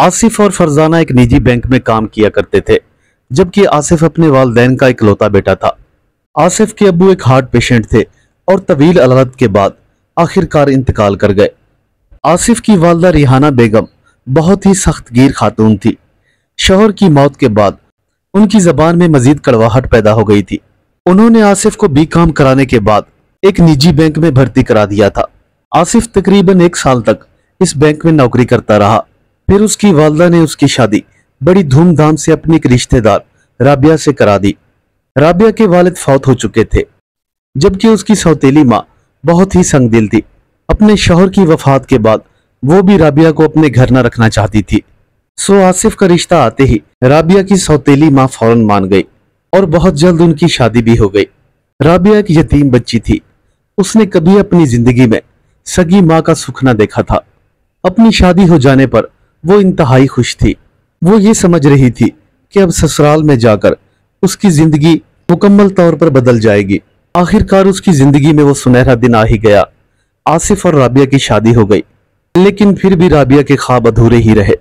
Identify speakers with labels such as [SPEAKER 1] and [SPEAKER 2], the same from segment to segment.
[SPEAKER 1] आसिफ और फरजाना एक निजी बैंक में काम किया करते थे, जबकि आसिफ अपने वालिदैन का इकलौता बेटा था। आसिफ के अब्बू एक हार्ट पेशेंट थे और तवील अलादत के बाद आखिरकार इंतकाल कर गए। आसिफ की वालदा रिहाना बेगम बहुत ही सख्तगीर खातून थी। शौहर की मौत के बाद उनकी जबान में मजीद कड़वाहट पैदा हो गई थी। उन्होंने आसिफ को बीकॉम कराने के बाद एक निजी बैंक में भर्ती करा दिया था। आसिफ तकरीबन 1 साल तक इस बैंक में नौकरी करता रहा। फिर उसकी वालदा ने उसकी शादी बड़ी धूमधाम से अपनी एक रिश्तेदार राबिया से करा दी। राबिया के वालिद फौत हो चुके थे, जबकि उसकी सौतेली माँ बहुत ही संगदिल थी। अपने शौहर की वफात के बाद वो भी राबिया को अपने घर न रखना चाहती थी। सो आसिफ का रिश्ता आते ही राबिया की सौतेली माँ फौरन मान गई और बहुत जल्द उनकी शादी भी हो गई। राबिया एक यतीम बच्ची थी। उसने कभी अपनी जिंदगी में सगी माँ का सुख न देखा था। अपनी शादी हो जाने पर वो इंतहाई खुश थी। वो ये समझ रही थी कि अब ससुराल में जाकर उसकी जिंदगी मुकम्मल तौर पर बदल जाएगी। आखिरकार उसकी जिंदगी में वो सुनहरा दिन आ ही गया। आसिफ और राबिया की शादी हो गई, लेकिन फिर भी राबिया के ख्वाब अधूरे ही रहे।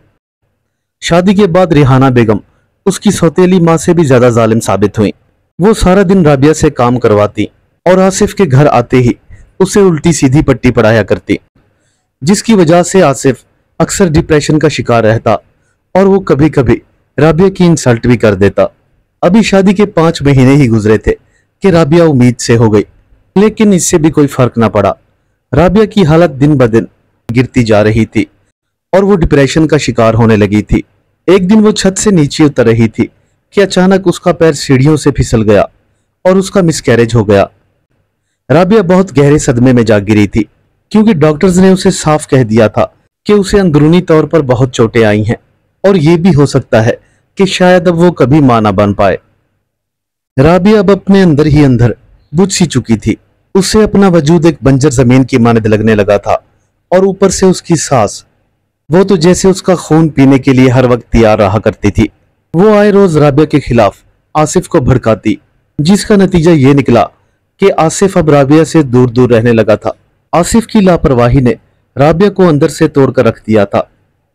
[SPEAKER 1] शादी के बाद रिहाना बेगम उसकी सौतेली माँ से भी ज्यादा जालिम साबित हुई। वो सारा दिन राबिया से काम करवाती और आसिफ के घर आते ही उसे उल्टी सीधी पट्टी पढ़ाया करती, जिसकी वजह से आसिफ अक्सर डिप्रेशन का शिकार रहता और वो कभी कभी राबिया की इंसल्ट भी कर देता। अभी शादी के 5 महीने ही गुजरे थे कि राबिया उम्मीद से हो गई, लेकिन इससे भी कोई फर्क ना पड़ा। राबिया की हालत दिन ब दिन गिरती जा रही थी और वो डिप्रेशन का शिकार होने लगी थी। एक दिन वो छत से नीचे उतर रही थी कि अचानक उसका पैर सीढ़ियों से फिसल गया और उसका मिसकैरेज हो गया। राबिया बहुत गहरे सदमे में जा गिरी थी, क्योंकि डॉक्टर्स ने उसे साफ कह दिया था कि उसे अंदरूनी तौर पर बहुत चोटें आई हैं और ये भी हो सकता है कि शायद अब वो कभी मां ना बन पाए। राबिया अब अपने अंदर ही अंदर बुझ सी चुकी थी। उसे अपना वजूद एक बंजर जमीन की मानद लगने लगा था और ऊपर से उसकी सांस, वो तो जैसे उसका खून पीने के लिए हर वक्त तैयार रहा करती थी। वो आए रोज राबिया के खिलाफ आसिफ को भड़काती, जिसका नतीजा ये निकला कि आसिफ अब राबिया से दूर दूर रहने लगा था। आसिफ की लापरवाही ने राबिया को अंदर से तोड़कर रख दिया था।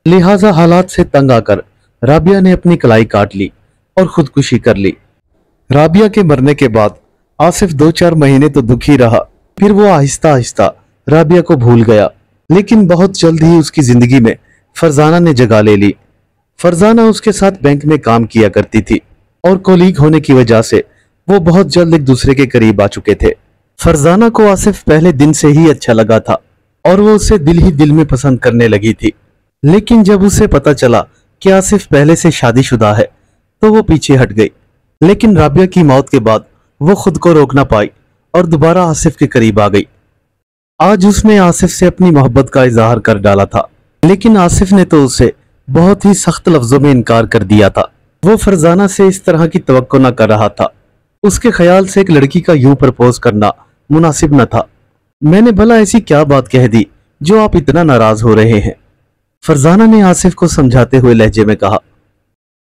[SPEAKER 1] लिहाजा हालात से तंग आकर राबिया ने अपनी कलाई काट ली और खुदकुशी कर ली। राबिया के मरने के बाद आसिफ 2-4 महीने तो दुखी रहा। फिर वो आहिस्ता आहिस्ता राबिया को भूल गया, लेकिन बहुत जल्द ही उसकी जिंदगी में फरजाना ने जगह ले ली। फरजाना उसके साथ बैंक में काम किया करती थी और कोलीग होने की वजह से वो बहुत जल्द एक दूसरे के करीब आ चुके थे। फरजाना को आसिफ पहले दिन से ही अच्छा लगा था और वो उसे दिल ही दिल में पसंद करने लगी थी। लेकिन जब उसे पता चला कि आसिफ पहले से शादीशुदा है तो वो पीछे हट गई। लेकिन राबिया की मौत के बाद वो खुद को रोक ना पाई और दोबारा आसिफ के करीब आ गई। आज उसने आसिफ से अपनी मोहब्बत का इजहार कर डाला था, लेकिन आसिफ ने तो उसे बहुत ही सख्त लफ्जों में इनकार कर दिया था। वो फरजाना से इस तरह की तवक्को न कर रहा था। उसके ख्याल से एक लड़की का यूं प्रपोज करना मुनासिब न था। मैंने भला ऐसी क्या बात कह दी जो आप इतना नाराज हो रहे हैं? फरजाना ने आसिफ को समझाते हुए लहजे में कहा,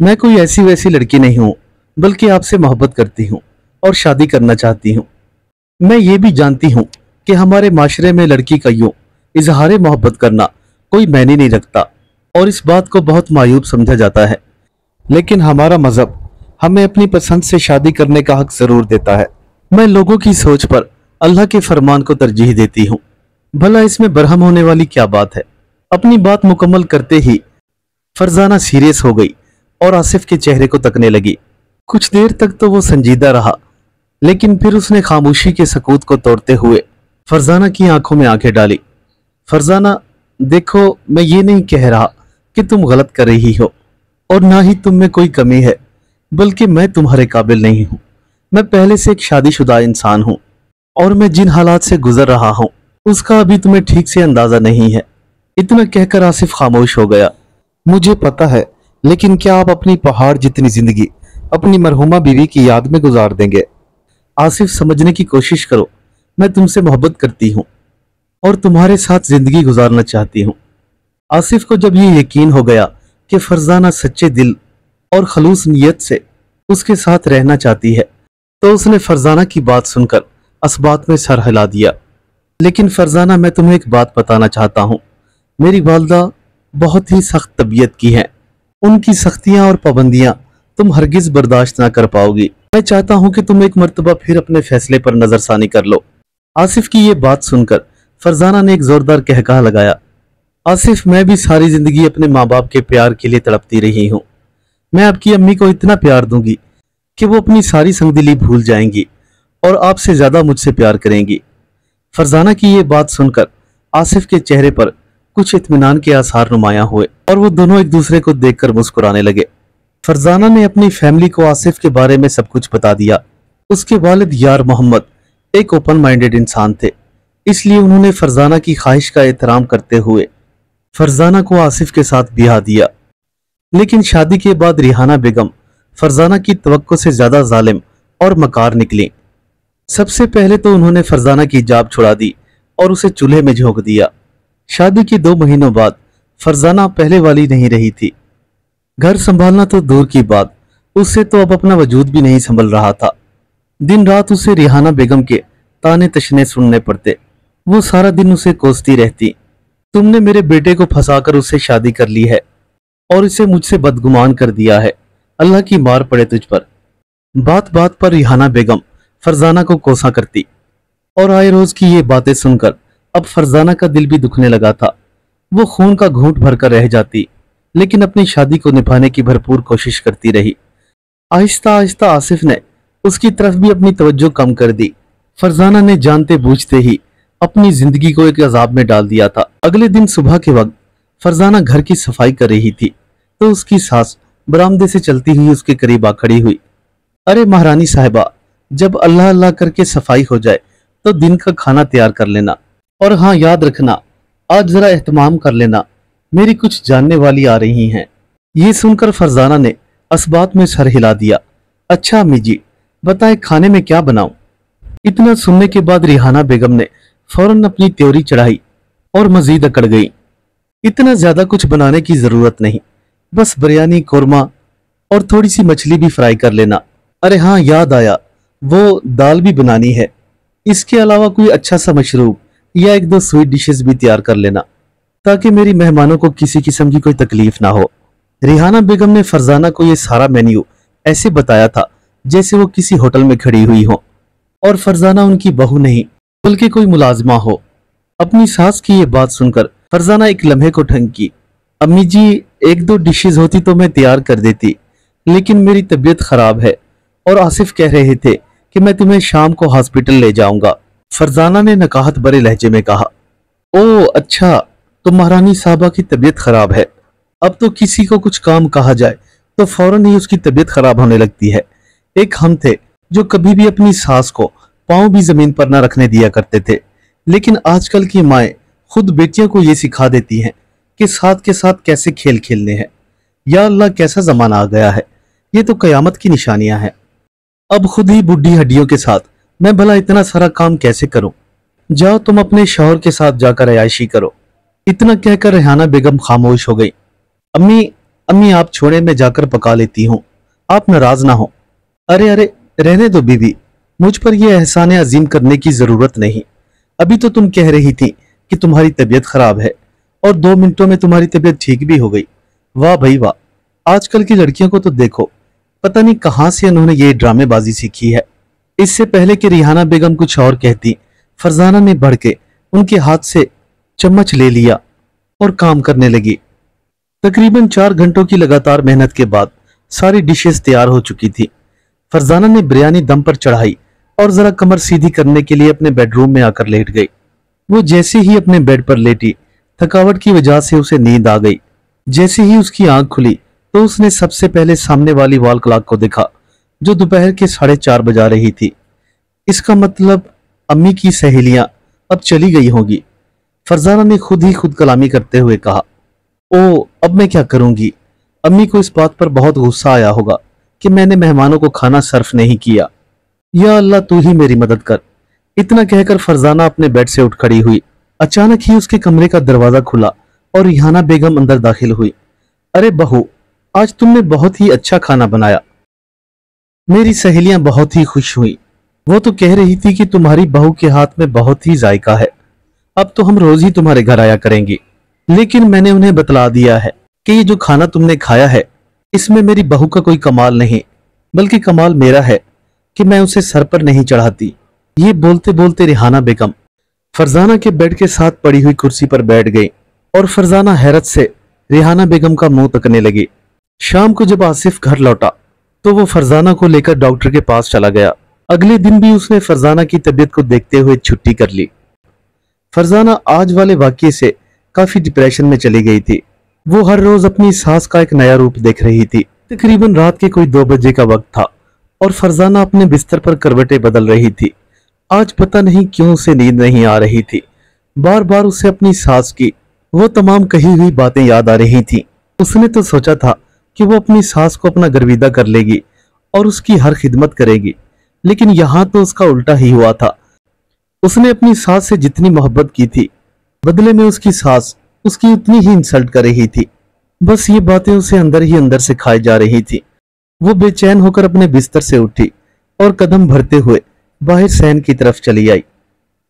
[SPEAKER 1] मैं कोई ऐसी वैसी लड़की नहीं हूं, बल्कि आपसे मोहब्बत करती हूं और शादी करना चाहती हूं। मैं ये भी जानती हूं कि हमारे माशरे में लड़की का यूं इजहार मोहब्बत करना कोई मायने नहीं रखता और इस बात को बहुत मायूब समझा जाता है, लेकिन हमारा मजहब हमें अपनी पसंद से शादी करने का हक जरूर देता है। मैं लोगों की सोच पर अल्लाह के फरमान को तरजीह देती हूँ। भला इसमें बरहम होने वाली क्या बात है? अपनी बात मुकम्मल करते ही फरजाना सीरियस हो गई और आसिफ के चेहरे को तकने लगी। कुछ देर तक तो वो संजीदा रहा, लेकिन फिर उसने खामोशी के सकूत को तोड़ते हुए फरजाना की आंखों में आंखें डाली। फरजाना, देखो, मैं ये नहीं कह रहा कि तुम गलत कर रही हो और ना ही तुम में कोई कमी है, बल्कि मैं तुम्हारे काबिल नहीं हूं। मैं पहले से एक शादीशुदा इंसान हूं और मैं जिन हालात से गुजर रहा हूं उसका अभी तुम्हें ठीक से अंदाजा नहीं है। इतना कहकर आसिफ खामोश हो गया। मुझे पता है, लेकिन क्या आप अपनी पहाड़ जितनी जिंदगी अपनी मरहुमा बीवी की याद में गुजार देंगे? आसिफ, समझने की कोशिश करो। मैं तुमसे मोहब्बत करती हूँ और तुम्हारे साथ जिंदगी गुजारना चाहती हूँ। आसिफ को जब ये यकीन हो गया कि फरजाना सच्चे दिल और खलूस नीयत से उसके साथ रहना चाहती है, तो उसने फरजाना की बात सुनकर असबात में सर हिला दिया। लेकिन फरजाना, मैं तुम्हें एक बात बताना चाहता हूँ। मेरी वालदा बहुत ही सख्त तबीयत की हैं। उनकी सख्तियां और पाबंदियां तुम हरगिज बर्दाश्त ना कर पाओगी। मैं चाहता हूं कि तुम एक मर्तबा फिर अपने फैसले पर नजरसानी कर लो। आसिफ की ये बात सुनकर फरजाना ने एक जोरदार कहका लगाया। आसिफ, मैं भी सारी जिंदगी अपने माँ बाप के प्यार के लिए तड़पती रही हूँ। मैं आपकी अम्मी को इतना प्यार दूंगी कि वो अपनी सारी संगदिली भूल जाएंगी और आपसे ज्यादा मुझसे प्यार करेंगी। फरजाना की ये बात सुनकर आसिफ के चेहरे पर कुछ इत्मीनान के आसार नुमायां हुए और वो दोनों एक दूसरे को देखकर मुस्कुराने लगे। फरजाना ने अपनी फैमिली को आसिफ के बारे में सब कुछ बता दिया। उसके वालिद यार मोहम्मद एक ओपन माइंडेड इंसान थे, इसलिए उन्होंने फरजाना की ख्वाहिश का एहतराम करते हुए फरजाना को आसिफ के साथ ब्याह दिया। लेकिन शादी के बाद रिहाना बेगम फरजाना की तवक्को से ज्यादा जालिम और मकार निकली। सबसे पहले तो उन्होंने फरजाना की जाब छुड़ा दी और उसे चूल्हे में झोंक दिया। शादी के 2 महीनों बाद फरजाना पहले वाली नहीं रही थी। घर संभालना तो दूर की बात, उससे तो अब अपना वजूद भी नहीं संभल रहा था। दिन रात उसे रिहाना बेगम के ताने तशने सुनने पड़ते। वो सारा दिन उसे कोसती रहती, तुमने मेरे बेटे को फंसाकर उससे शादी कर ली है और इसे मुझसे बदगुमान कर दिया है, अल्लाह की मार पड़े तुझ पर। बात बात पर रिहाना बेगम फरजाना को कोसा करती और आए रोज की ये बातें सुनकर अब फरजाना का दिल भी दुखने लगा था। वो खून का घूंट भरकर रह जाती, लेकिन अपनी शादी को निभाने की भरपूर कोशिश करती रही। आहिस्ता आहिस्ता आसिफ ने उसकी तरफ भी अपनी तवज्जो कम कर दी। फरजाना ने जानते बूझते ही अपनी जिंदगी को एक अजाब में डाल दिया था। अगले दिन सुबह के वक्त फरजाना घर की सफाई कर रही थी तो उसकी सास बरामदे से चलती हुई उसके करीब आ खड़ी हुई। अरे महारानी साहिबा, जब अल्लाह अल्लाह करके सफाई हो जाए तो दिन का खाना तैयार कर लेना, और हाँ याद रखना आज जरा एहतमाम कर लेना, मेरी कुछ जानने वाली आ रही हैं। ये सुनकर फरजाना ने असबात में सर हिला दिया। अच्छा अम्मी जी, बताए खाने में क्या बनाऊं? इतना सुनने के बाद रिहाना बेगम ने फौरन अपनी त्योरी चढ़ाई और मजीद अकड़ गई। इतना ज्यादा कुछ बनाने की जरूरत नहीं, बस बिरयानी, कोरमा और थोड़ी सी मछली भी फ्राई कर लेना। अरे हाँ याद आया, वो दाल भी बनानी है। इसके अलावा कोई अच्छा सा मशरूब या 1-2 स्वीट डिशेस भी तैयार कर लेना, ताकि मेरी मेहमानों को किसी किस्म की कोई तकलीफ ना हो। रिहाना बेगम ने फरजाना को यह सारा मेन्यू ऐसे बताया था जैसे वो किसी होटल में खड़ी हुई हो और फरजाना उनकी बहू नहीं बल्कि कोई मुलाजमा हो। अपनी सास की ये बात सुनकर फरजाना एक लम्हे को ठनकी। अम्मी जी, 1-2 डिशेज होती तो मैं तैयार कर देती, लेकिन मेरी तबीयत खराब है और आसिफ कह रहे थे कि मैं तुम्हें शाम को हॉस्पिटल ले जाऊंगा। फरजाना ने नकाहत भरे लहजे में कहा। ओ अच्छा, तो महारानी साहबा की तबीयत खराब है। अब तो किसी को कुछ काम कहा जाए तो फौरन ही उसकी तबीयत खराब होने लगती है। एक हम थे जो कभी भी अपनी सास को पांव भी जमीन पर न रखने दिया करते थे, लेकिन आजकल की माएं खुद बेटियों को ये सिखा देती हैं कि साथ के साथ कैसे खेल खेलने हैं। या अल्लाह, कैसा जमाना आ गया है, ये तो कयामत की निशानियां हैं। अब खुद ही बुढ़ी हड्डियों के साथ मैं भला इतना सारा काम कैसे करूं? जाओ तुम अपने शौहर के साथ जाकर अयाशी करो। इतना कहकर रेहाना बेगम खामोश हो गई। अम्मी अम्मी आप छोड़े, मैं जाकर पका लेती हूँ, आप नाराज ना हो। अरे अरे रहने दो बीबी, मुझ पर यह एहसान अजीम करने की जरूरत नहीं। अभी तो तुम कह रही थी कि तुम्हारी तबीयत खराब है और 2 मिनटों में तुम्हारी तबीयत ठीक भी हो गई। वाह भाई वाह, आजकल की लड़कियों को तो देखो, पता नहीं कहां से उन्होंने ये ड्रामेबाजी सीखी है। इससे पहले कि रिहाना बेगम कुछ और कहती, फरजाना ने बढ़ के उनके हाथ से चम्मच ले लिया और काम करने लगी। तकरीबन 4 घंटों की लगातार मेहनत के बाद सारी डिशेस तैयार हो चुकी थी। फरजाना ने बिरयानी दम पर चढ़ाई और जरा कमर सीधी करने के लिए अपने बेडरूम में आकर लेट गई। वो जैसे ही अपने बेड पर लेटी, थकावट की वजह से उसे नींद आ गई। जैसे ही उसकी आंख खुली तो उसने सबसे पहले सामने वाली वॉल क्लॉक को देखा जो दोपहर के 4:30 बजा रही थी। इसका मतलब अम्मी की सहेलियां अब चली गई होगी। फरजाना ने खुद ही खुद कलामी करते हुए कहा, ओ अब मैं क्या करूंगी? अम्मी को इस बात पर बहुत गुस्सा आया होगा कि मैंने मेहमानों को खाना सर्व नहीं किया। या अल्लाह, तू ही मेरी मदद कर। इतना कहकर फरजाना अपने बेड से उठ खड़ी हुई। अचानक ही उसके कमरे का दरवाजा खुला और रिहाना बेगम अंदर दाखिल हुई। अरे बहू, आज तुमने बहुत ही अच्छा खाना बनाया। मेरी सहेलियां बहुत ही खुश हुई। वो तो कह रही थी कि तुम्हारी बहू के हाथ में बहुत ही जायका है, अब तो हम रोज ही तुम्हारे घर आया करेंगे। लेकिन मैंने उन्हें बतला दिया है कि ये जो खाना तुमने खाया है इसमें मेरी बहू का कोई कमाल नहीं, बल्कि कमाल मेरा है कि मैं उसे सर पर नहीं चढ़ाती। ये बोलते बोलते रिहाना बेगम फरजाना के बेड के साथ पड़ी हुई कुर्सी पर बैठ गई और फरजाना हैरत से रिहाना बेगम का मुंह तकने लगी। शाम को जब आसिफ घर लौटा तो वो फरजाना को लेकर डॉक्टर के पास चला गया। अगले दिन भी उसने फरजाना की तबीयत को देखते हुए छुट्टी कर ली। फरजाना आज वाले वाकये से काफी डिप्रेशन में चली गई थी। वो हर रोज अपनी सास का एक नया रूप देख रही थी। तकरीबन रात के कोई 2 बजे का वक्त था और फरजाना अपने बिस्तर पर करवटें बदल रही थी। आज पता नहीं क्यों उसे नींद नहीं आ रही थी। बार बार उसे अपनी सास की वो तमाम कही हुई बातें याद आ रही थी। उसने तो सोचा था कि वो अपनी सास को अपना गर्विदा कर लेगी और उसकी हर खिदमत करेगी, लेकिन यहाँ तो उसका उल्टा ही हुआ था। उसने अपनी सास से जितनी मोहब्बत की थी, बदले में उसकी सास उसकी उतनी ही इंसल्ट कर रही थी। बस ये बातें उसे अंदर ही अंदर से खाई जा रही थी। वो बेचैन होकर अपने बिस्तर से उठी और कदम भरते हुए बाहर सहन की तरफ चली आई।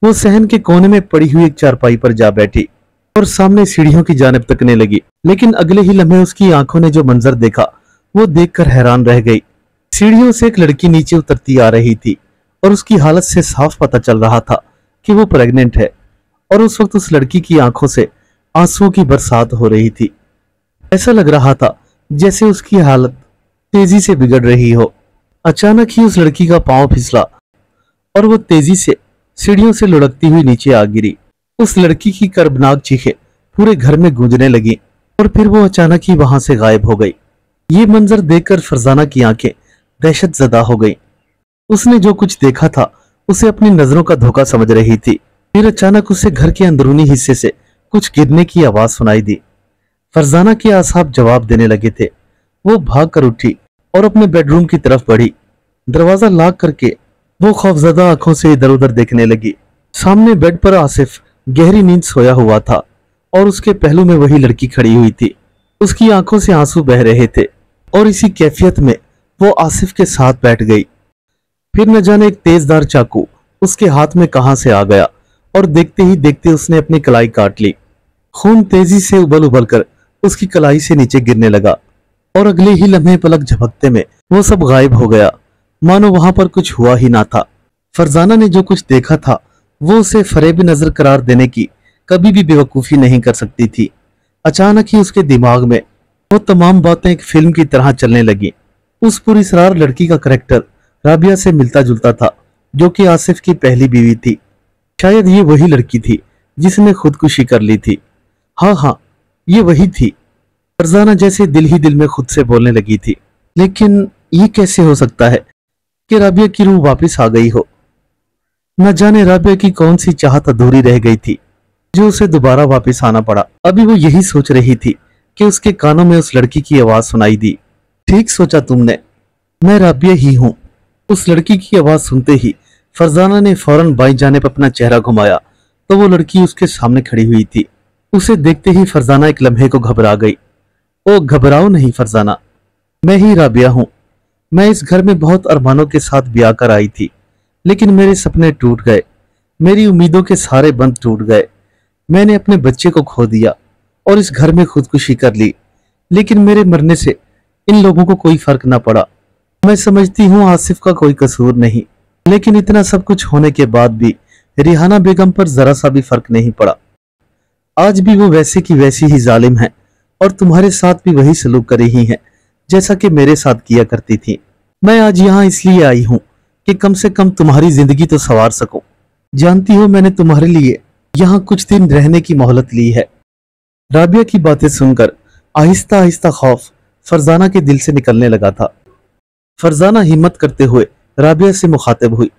[SPEAKER 1] वो सहन के कोने में पड़ी हुई एक चारपाई पर जा बैठी और सामने सीढ़ियों की जानिब तकने लगी। लेकिन अगले ही लम्हे उसकी आंखों ने जो मंजर देखा वो देखकर हैरान रह गई। सीढ़ियों से एक लड़की नीचे उतरती आ रही थी और उसकी हालत से साफ पता चल रहा था कि वो प्रेग्नेंट है। और उस वक्त उस लड़की की आंखों से आंसुओं की बरसात हो रही थी। ऐसा लग रहा था जैसे उसकी हालत तेजी से बिगड़ रही हो। अचानक ही उस लड़की का पांव फिसला और वो तेजी से सीढ़ियों से लुढ़कती हुई नीचे आ गिरी। उस लड़की की कर्बनाक चीखें पूरे घर में गूंजने लगी और फिर वो अचानक ही वहां से गायब हो गई। ये मंजर देखकर फरजाना की आंखें दहशत ज़दा हो गई। उसने जो कुछ देखा था उसे अपनी नजरों का धोखा समझ रही थी। फिर अचानक उसे घर के अंदरूनी हिस्से से कुछ गिरने की आवाज सुनाई दी। फरजाना के आसाब जवाब देने लगे थे। वो भाग कर उठी और अपने बेडरूम की तरफ बढ़ी। दरवाजा लॉक करके वो खौफजदा आंखों से इधर उधर देखने लगी। सामने बेड पर आसिफ गहरी नींद सोया हुआ था और उसके पहलू में वही लड़की खड़ी हुई थी। उसकी आंखों से आंसू बह रहे थे और इसी कैफियत में वो आसिफ के साथ बैठ गई। फिर न जाने एक तेजदार चाकू उसके हाथ में कहां से आ गया और देखते ही देखते उसने अपनी कलाई काट ली। खून तेजी से उबल उबल कर उसकी कलाई से नीचे गिरने लगा और अगले ही लम्हे पलक झपकते में वो सब गायब हो गया, मानो वहां पर कुछ हुआ ही ना था। फरजाना ने जो कुछ देखा था वो उसे फरेबी नजर करार देने की कभी भी बेवकूफी नहीं कर सकती थी। अचानक ही उसके दिमाग में वो तमाम बातें एक फिल्म की तरह चलने लगी। उस पुरस्रार लड़की का करैक्टर राबिया से मिलता जुलता था, जो कि आसिफ की पहली बीवी थी। शायद ये वही लड़की थी जिसने खुदकुशी कर ली थी। हाँ, ये वही थी। फरजाना जैसे दिल ही दिल में खुद से बोलने लगी थी, लेकिन ये कैसे हो सकता है कि राबिया की रूह वापस आ गई हो। न जाने राबिया की कौन सी चाहत अधूरी रह गई थी जो उसे दोबारा वापस आना पड़ा। अभी वो यही सोच रही थी कि उसके कानों में उस लड़की की आवाज सुनाई दी। ठीक सोचा तुमने, मैं राबिया ही हूँ। उस लड़की की आवाज सुनते ही फरजाना ने फौरन बाईं जानिब अपना चेहरा घुमाया तो वो लड़की उसके सामने खड़ी हुई थी। उसे देखते ही फरजाना एक लम्हे को घबरा गई। ओ घबराओ नहीं फरजाना, मैं ही राबिया हूँ। मैं इस घर में बहुत अरमानों के साथ ब्याह कर आई थी, लेकिन मेरे सपने टूट गए, मेरी उम्मीदों के सारे बंध टूट गए। मैंने अपने बच्चे को खो दिया और इस घर में खुदकुशी कर ली, लेकिन मेरे मरने से इन लोगों को कोई फर्क ना पड़ा। मैं समझती हूँ आसिफ का कोई कसूर नहीं, लेकिन इतना सब कुछ होने के बाद भी रिहाना बेगम पर जरा सा भी फर्क नहीं पड़ा। आज भी वो वैसे की वैसी ही जालिम है और तुम्हारे साथ भी वही सलूक कर रही है जैसा कि मेरे साथ किया करती थी। मैं आज यहाँ इसलिए आई हूँ कि कम से कम तुम्हारी जिंदगी तो संवार सकूं। जानती हो मैंने तुम्हारे लिए यहाँ कुछ दिन रहने की मोहलत ली है। राबिया की बातें सुनकर आहिस्ता आहिस्ता खौफ फरजाना के दिल से निकलने लगा था। फरजाना हिम्मत करते हुए राबिया से मुखातिब हुई।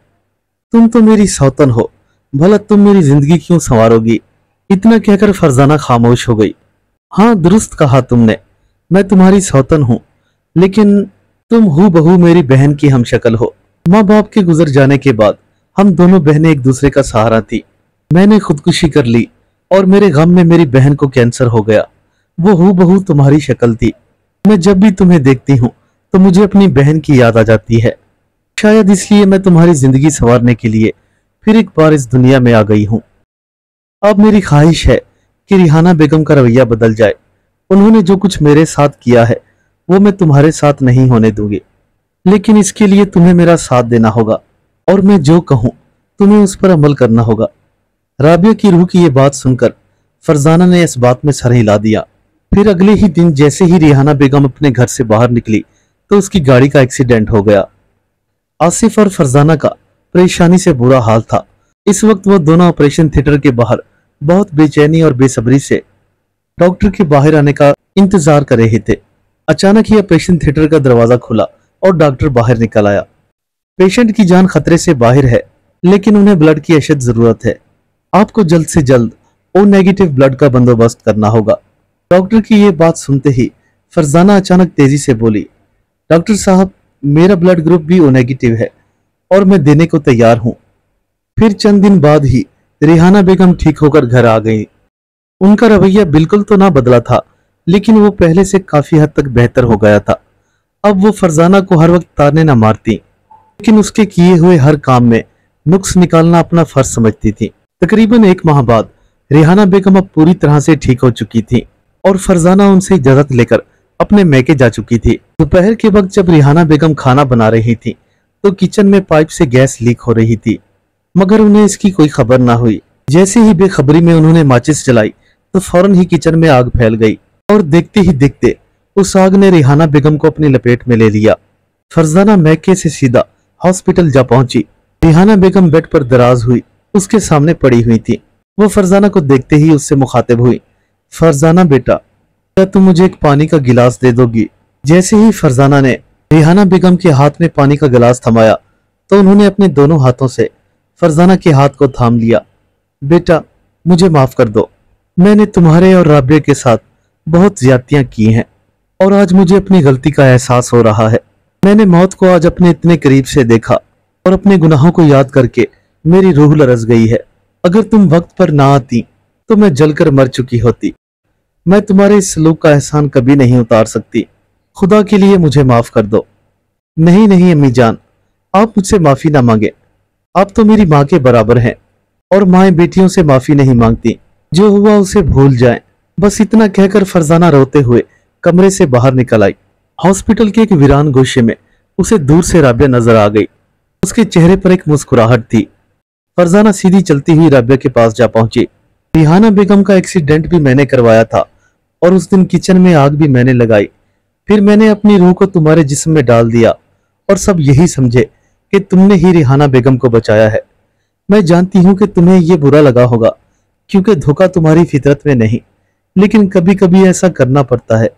[SPEAKER 1] तुम तो मेरी सौतन हो, भला तुम मेरी जिंदगी क्यों संवारोगी। इतना कहकर फरजाना खामोश हो गई। हाँ दुरुस्त कहा तुमने, मैं तुम्हारी सौतन हूँ, लेकिन तुम हूबहू मेरी बहन की हमशक्ल हो। माँ बाप के गुजर जाने के बाद हम दोनों बहनें एक दूसरे का सहारा थी। मैंने खुदकुशी कर ली और मेरे गम में मेरी बहन को कैंसर हो गया। वो हूबहू तुम्हारी शक्ल थी। मैं जब भी तुम्हें देखती हूँ तो मुझे अपनी बहन की याद आ जाती है। शायद इसलिए मैं तुम्हारी जिंदगी संवारने के लिए फिर एक बार इस दुनिया में आ गई हूँ। अब मेरी ख्वाहिश है कि रिहाना बेगम का रवैया बदल जाए। उन्होंने जो कुछ मेरे साथ किया है वो मैं तुम्हारे साथ नहीं होने दूंगी, लेकिन इसके लिए तुम्हें मेरा साथ देना होगा और मैं जो कहूं तुम्हें उस पर अमल करना होगा। राबिया की रूह की ये बात सुनकर फरजाना ने इस बात में सर हिला दिया। फिर अगले ही दिन जैसे ही रिहाना बेगम अपने घर से बाहर निकली तो उसकी गाड़ी का एक्सीडेंट हो गया। आसिफ और फरजाना का परेशानी से बुरा हाल था। इस वक्त वो दोनों ऑपरेशन थिएटर के बाहर बहुत बेचैनी और बेसब्री से डॉक्टर के बाहर आने का इंतजार कर रहे थे। अचानक ही ऑपरेशन थिएटर का दरवाजा खुला और डॉक्टर बाहर निकल आया। पेशेंट की जान खतरे से बाहर है, लेकिन उन्हें ब्लड की अशद जरूरत है। आपको जल्द से जल्द ओ नेगेटिव ब्लड का बंदोबस्त करना होगा। डॉक्टर की ये बात सुनते ही फरजाना अचानक तेजी से बोली, डॉक्टर साहब, मेरा ब्लड ग्रुप भी ओ नेगेटिव है और मैं देने को तैयार हूं। फिर चंद दिन बाद ही रिहाना बेगम ठीक होकर घर आ गई। उनका रवैया बिल्कुल तो ना बदला था, लेकिन वो पहले से काफी हद तक बेहतर हो गया था। अब वो फरजाना को हर वक्त ताने न मारती, लेकिन उसके किए हुए हर काम में नुक्स निकालना अपना फर्ज समझती थी। तकरीबन 1 माह बाद रिहाना बेगम अब पूरी तरह से ठीक हो चुकी थी और फरजाना उनसे इजाजत लेकर अपने मैके जा चुकी थी। दोपहर के वक्त जब रिहाना बेगम खाना बना रही थी तो किचन में पाइप से गैस लीक हो रही थी, मगर उन्हें इसकी कोई खबर ना हुई। जैसे ही बेखबरी में उन्होंने माचिस जलाई तो फौरन ही किचन में आग फैल गई और देखते ही देखते उस आग ने रिहाना बेगम को अपनी लपेट में ले लिया। फरजाना मैके से सीधा हॉस्पिटल जा पहुंची। रिहाना बेगम बेड पर दराज हुई उसके सामने पड़ी हुई थी। वो फरजाना को देखते ही उससे मुखातिब हुई, फरजाना बेटा, क्या तुम मुझे एक पानी का गिलास दे दोगी? जैसे ही फरजाना ने रिहाना बेगम के हाथ में पानी का गिलास थमाया तो उन्होंने अपने दोनों हाथों से फरजाना के हाथ को थाम लिया। बेटा, मुझे माफ कर दो, मैंने तुम्हारे और राबिया के साथ बहुत ज्यादतियां की हैं और आज मुझे अपनी गलती का एहसास हो रहा है। मैंने मौत को आज अपने इतने करीब से देखा और अपने गुनाहों को याद करके मेरी रूह लरज गई है। अगर तुम वक्त पर ना आती तो मैं जलकर मर चुकी होती। मैं तुम्हारे इस सलूक का एहसान कभी नहीं उतार सकती। खुदा के लिए मुझे माफ कर दो। नहीं नहीं अम्मी जान, आप मुझसे माफी ना मांगे। आप तो मेरी माँ के बराबर हैं और माएं बेटियों से माफी नहीं मांगती। जो हुआ उसे भूल जाएं। बस इतना कहकर फरजाना रोते हुए कमरे से बाहर निकल आई। हॉस्पिटल के एक वीरान गोशे में उसे दूर से राबिया नजर आ गई। उसके चेहरे पर एक मुस्कुराहट थी। फरजाना सीधी चलती हुई राबिया के पास जा पहुंची। रिहाना बेगम का एक्सीडेंट भी मैंने करवाया था और उस दिन किचन में आग भी मैंने लगाई। फिर मैंने अपनी रूह को तुम्हारे जिस्म में डाल दिया और सब यही समझे कि तुमने ही रिहाना बेगम को बचाया है। मैं जानती हूं कि तुम्हें यह बुरा लगा होगा, क्योंकि धोखा तुम्हारी फितरत में नहीं, लेकिन कभी कभी ऐसा करना पड़ता है।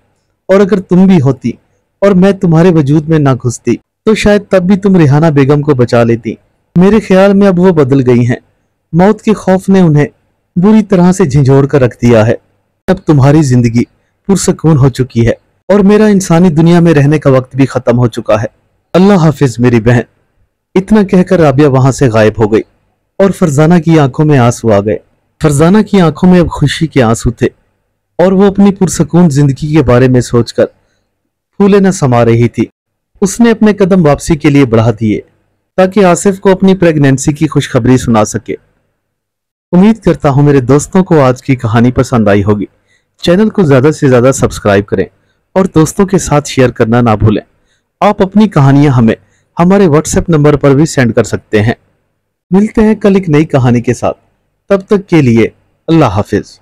[SPEAKER 1] और अगर तुम भी होती और मैं तुम्हारे वजूद में ना घुसती तो शायद तब भी तुम रिहाना बेगम को बचा लेती। मेरे ख्याल में अब वो बदल गई हैं। मौत के खौफ ने उन्हें बुरी तरह से झंझोड़ कर रख दिया है। अब तुम्हारी जिंदगी पुरसकून हो चुकी है और मेरा इंसानी दुनिया में रहने का वक्त भी खत्म हो चुका है। अल्लाह हाफिज मेरी बहन। इतना कहकर राबिया वहां से गायब हो गई और फरजाना की आंखों में आंसू आ गए। फरजाना की आंखों में अब खुशी के आंसू थे और वो अपनी पुरसकून जिंदगी के बारे में सोचकर फूले न समा रही थी। उसने अपने कदम वापसी के लिए बढ़ा दिए ताकि आसिफ को अपनी प्रेगनेंसी की खुशखबरी सुना सके। उम्मीद करता हूं मेरे दोस्तों को आज की कहानी पसंद आई होगी। चैनल को ज्यादा से ज्यादा सब्सक्राइब करें और दोस्तों के साथ शेयर करना ना भूलें। आप अपनी कहानियां हमें हमारे व्हाट्सएप नंबर पर भी सेंड कर सकते हैं। मिलते हैं कल एक नई कहानी के साथ। तब तक के लिए अल्लाह हाफिज।